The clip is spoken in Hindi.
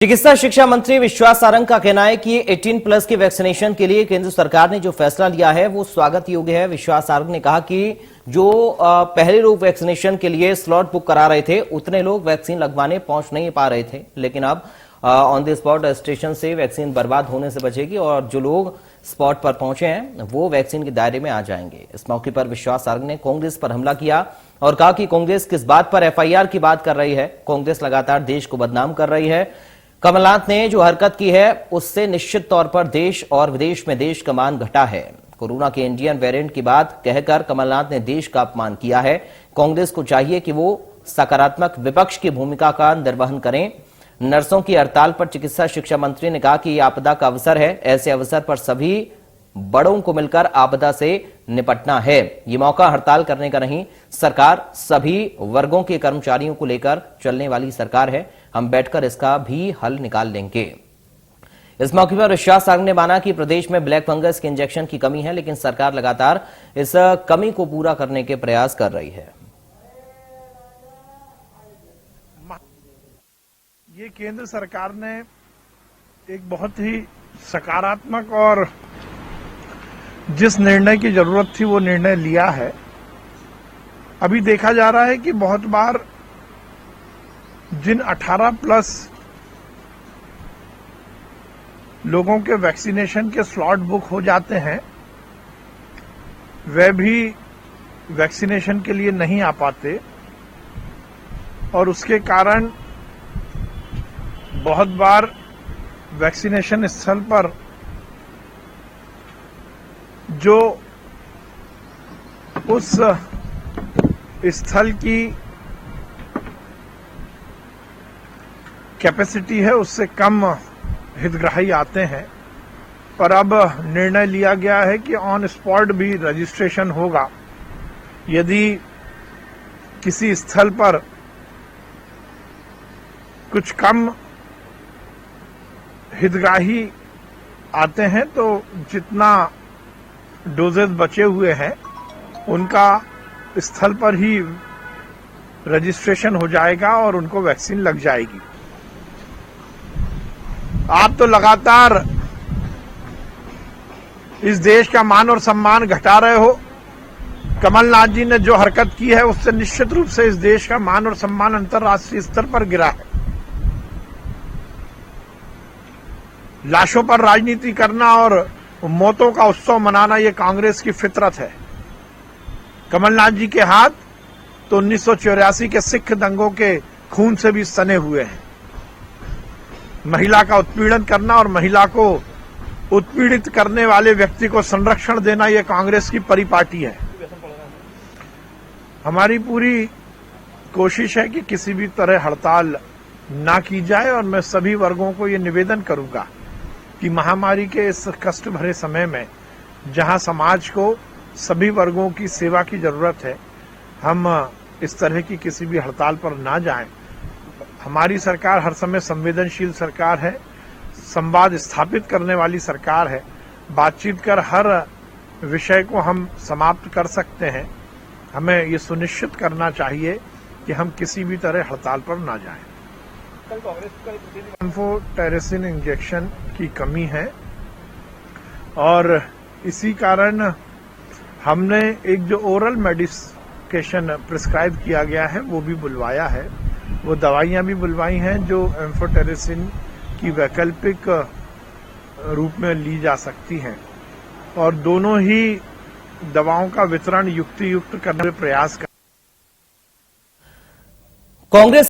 चिकित्सा शिक्षा मंत्री विश्वास सारंग का कहना है कि 18+ के वैक्सीनेशन के लिए केंद्र सरकार ने जो फैसला लिया है वो स्वागत योग्य है। विश्वास सारंग ने कहा कि जो पहले लोग वैक्सीनेशन के लिए स्लॉट बुक करा रहे थे उतने लोग वैक्सीन लगवाने पहुंच नहीं पा रहे थे, लेकिन अब ऑन द स्पॉट स्टेशन से वैक्सीन बर्बाद होने से बचेगी और जो लोग स्पॉट पर पहुंचे हैं वो वैक्सीन के दायरे में आ जाएंगे। इस मौके पर विश्वास सारंग ने कांग्रेस पर हमला किया और कहा कि कांग्रेस किस बात पर FIR की बात कर रही है। कांग्रेस लगातार देश को बदनाम कर रही है। कमलनाथ ने जो हरकत की है उससे निश्चित तौर पर देश और विदेश में देश का मान घटा है। कोरोना के इंडियन वेरिएंट की बात कहकर कमलनाथ ने देश का अपमान किया है। कांग्रेस को चाहिए कि वो सकारात्मक विपक्ष की भूमिका का निर्वहन करें। नर्सों की हड़ताल पर चिकित्सा शिक्षा मंत्री ने कहा कि यह आपदा का अवसर है, ऐसे अवसर पर सभी बड़ों को मिलकर आपदा से निपटना है। ये मौका हड़ताल करने का नहीं, सरकार सभी वर्गों के कर्मचारियों को लेकर चलने वाली सरकार है। हम बैठकर इसका भी हल निकाल लेंगे। इस मौके पर विश्वास सारंग ने माना कि प्रदेश में ब्लैक फंगस के इंजेक्शन की कमी है, लेकिन सरकार लगातार इस कमी को पूरा करने के प्रयास कर रही है। ये केंद्र सरकार ने एक बहुत ही सकारात्मक और जिस निर्णय की जरूरत थी वो निर्णय लिया है। अभी देखा जा रहा है कि बहुत बार जिन 18+ लोगों के वैक्सीनेशन के स्लॉट बुक हो जाते हैं वे भी वैक्सीनेशन के लिए नहीं आ पाते और उसके कारण बहुत बार वैक्सीनेशन स्थल पर जो उस स्थल की कैपेसिटी है उससे कम हितग्राही आते हैं। पर अब निर्णय लिया गया है कि ऑन स्पॉट भी रजिस्ट्रेशन होगा। यदि किसी स्थल पर कुछ कम हितग्राही आते हैं तो जितना डोजेज बचे हुए हैं उनका स्थल पर ही रजिस्ट्रेशन हो जाएगा और उनको वैक्सीन लग जाएगी। आप तो लगातार इस देश का मान और सम्मान घटा रहे हो। कमलनाथ जी ने जो हरकत की है उससे निश्चित रूप से इस देश का मान और सम्मान अंतर्राष्ट्रीय स्तर पर गिरा है। लाशों पर राजनीति करना और मौतों का उत्सव मनाना ये कांग्रेस की फितरत है। कमलनाथ जी के हाथ तो 1984 के सिख दंगों के खून से भी सने हुए हैं। महिला का उत्पीड़न करना और महिला को उत्पीड़ित करने वाले व्यक्ति को संरक्षण देना ये कांग्रेस की परिपाटी है। हमारी पूरी कोशिश है कि किसी भी तरह हड़ताल ना की जाए और मैं सभी वर्गों को ये निवेदन करूंगा कि महामारी के इस कष्ट भरे समय में जहां समाज को सभी वर्गों की सेवा की जरूरत है, हम इस तरह की किसी भी हड़ताल पर ना जाएं। हमारी सरकार हर समय संवेदनशील सरकार है, संवाद स्थापित करने वाली सरकार है। बातचीत कर हर विषय को हम समाप्त कर सकते हैं। हमें ये सुनिश्चित करना चाहिए कि हम किसी भी तरह हड़ताल पर ना जाएं। एम्फोटेरेसिन इंजेक्शन की कमी है और इसी कारण हमने एक जो ओरल मेडिकेशन प्रिस्क्राइब किया गया है वो भी बुलवाया है। वो दवाइयां भी बुलवाई हैं जो एम्फोटेरेसिन की वैकल्पिक रूप में ली जा सकती हैं और दोनों ही दवाओं का वितरण युक्ति युक्त करने का प्रयास कर। कांग्रेस